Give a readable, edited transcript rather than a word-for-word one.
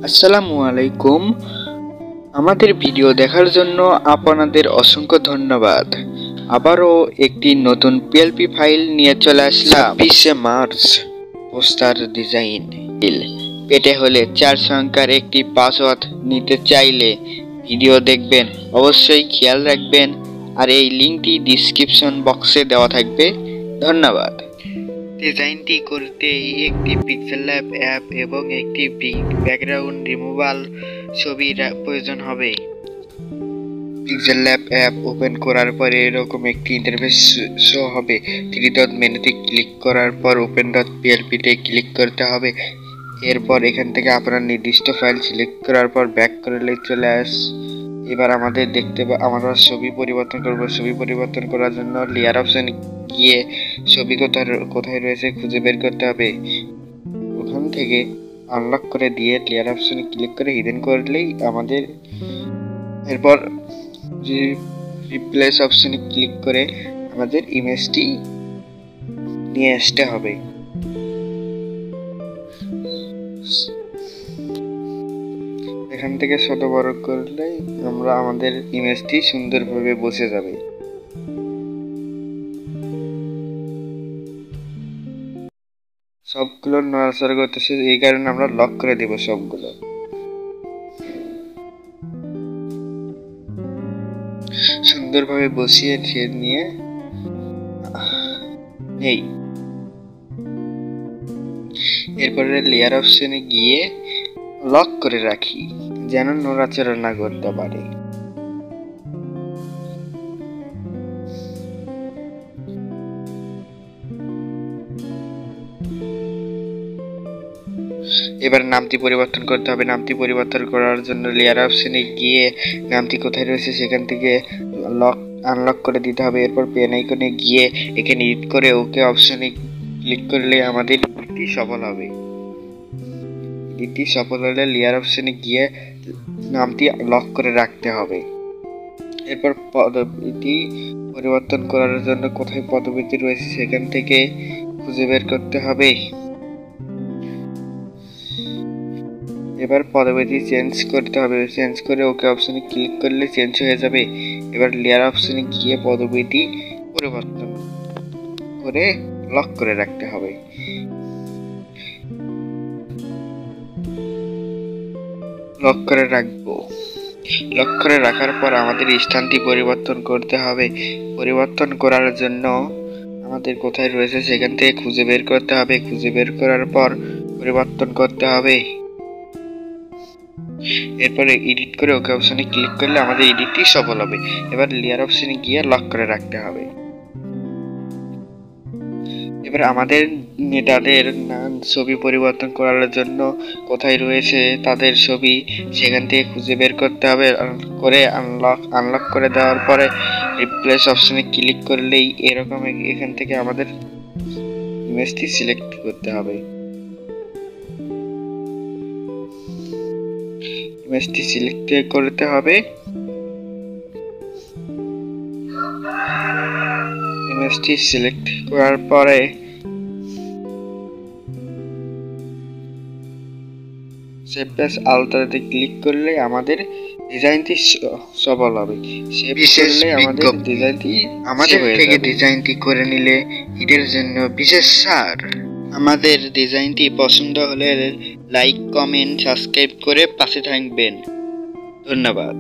আসসালামু আলাইকুম। আমাদের ভিডিও দেখার জন্য আপনাদের অসংখ্য ধন্যবাদ। আবারও একটি নতুন পিএলপি ফাইল নিয়ে চলে আসলাম। 26 মার্চ পোস্টার ডিজাইন পেতে হলে 4 সংখ্যার একটি পাসওয়ার্ড নিতে চাইলে ভিডিও দেখবেন, অবশ্যই খেয়াল রাখবেন। আর এই লিঙ্কটি ডিসক্রিপশন বক্সে দেওয়া থাকবে। ধন্যবাদ। ডিজাইনটি করতে একটি পিক্সেল ল্যাব অ্যাপ এবং একটি ব্যাকগ্রাউন্ড রিমুভাল ছবির প্রয়োজন হবে। পিক্সেল ল্যাব অ্যাপ ওপেন করার পর এরকম একটি ইন্টারফেস শো হবে। 3 ডট মেনুতে ক্লিক করার পর ওপেন ডট পিএলপিতে ক্লিক করতে হবে। এরপর এখান থেকে আপনার নির্দিষ্ট ফাইল সিলেক্ট করার পর ব্যাক করলে চলে এবার আমাদের আমরা ছবি পরিবর্তন করব। ছবি পরিবর্তন করার জন্য লেয়ার অপশন গিয়ে ছবি কোথায় রয়েছে খুঁজে বের করতে হবে। ওখান থেকে আনলক করে দিয়ে লেয়ার অপশনে ক্লিক করে হিডেন করলেই আমাদের, এরপর রিপ্লেস অপশনে ক্লিক করে আমাদের ইমেজটি নিয়ে আসতে হবে। এখান থেকে ছোট বড় করলেই আমাদের ইমেজটি সুন্দরভাবে বসে যাবে। সবগুলো নড়াচড়া করতেছে, এই কারণে আমরা লক করে দেব সবগুলো। সুন্দরভাবে বসিয়ে নিয়ে নেই। এরপরে লেয়ার অপশনে গিয়ে লক করে রাখি যেন নড়াচড়া না করতে পারে। এবার নামটি পরিবর্তন করতে হবে। নামটি পরিবর্তন করার জন্য লেয়ার অপশনে গিয়ে নামটি কোথায় রয়েছে সেখান থেকে আনলক করে দিতে হবে। এরপর পেন আইকনে গিয়ে এখানে এডিট করে ওকে অপশনে ক্লিক করলে আমাদের এডিটটি সফল হবে। এডিটটি সফল হলে লেয়ার অপশনে গিয়ে নামটি লক করে রাখতে হবে। এরপর পদবি পরিবর্তন করার জন্য কোথায় পদবি রয়েছে সেখান থেকে খুঁজে বের করতে হবে। এবার পদবি চেঞ্জ করতে হবে। চেঞ্জ করে ওকে অপশনে ক্লিক করলে চেঞ্জ হয়ে যাবে। এবার লেয়ার অপশনে গিয়ে পদবিটি পরিবর্তন করে লক করে রাখতে হবে। লক করে রাখবো। লক করে রাখার পর আমাদের স্থানটি পরিবর্তন করতে হবে। পরিবর্তন করার জন্য আমাদের কোথায় রয়েছে সেখান থেকে খুঁজে বের করতে হবে। খুঁজে বের করার পর পরিবর্তন করতে হবে। এরপরে এডিট করে ওকে অপশনে ক্লিক করলে আমাদের এডিটটি সফল হবে। এবার লেয়ার অপশনে গিয়ে লক করে রাখতে হবে। এবার আমাদের তাদের ছবি পরিবর্তন করার জন্য কোথায় রয়েছে তাদের ছবি সেখান থেকে খুঁজে বের করতে হবে। করে আনলক করে দেওয়ার পরে রিপ্লেস অপশনে ক্লিক করলেই এরকম এখান থেকে আমাদের ইমেজটি সিলেক্ট করতে হবে। ইমেজটি সিলেক্ট করতে হবে। ইমেজটি সিলেক্ট করার পরে সেভ এস আলট্রাতে ক্লিক করলে আমাদের ডিজাইনটি সফল হবে। সেভ করলে আমাদের ডিজাইনটি আমাদের থেকে ডিজাইনটি করে নিলে এর জন্য বিশেষ ছাড়। আমাদের ডিজাইনটি পছন্দ হলে লাইক, কমেন্ট, সাবস্ক্রাইব করে পাশে থাকবেন। ধন্যবাদ।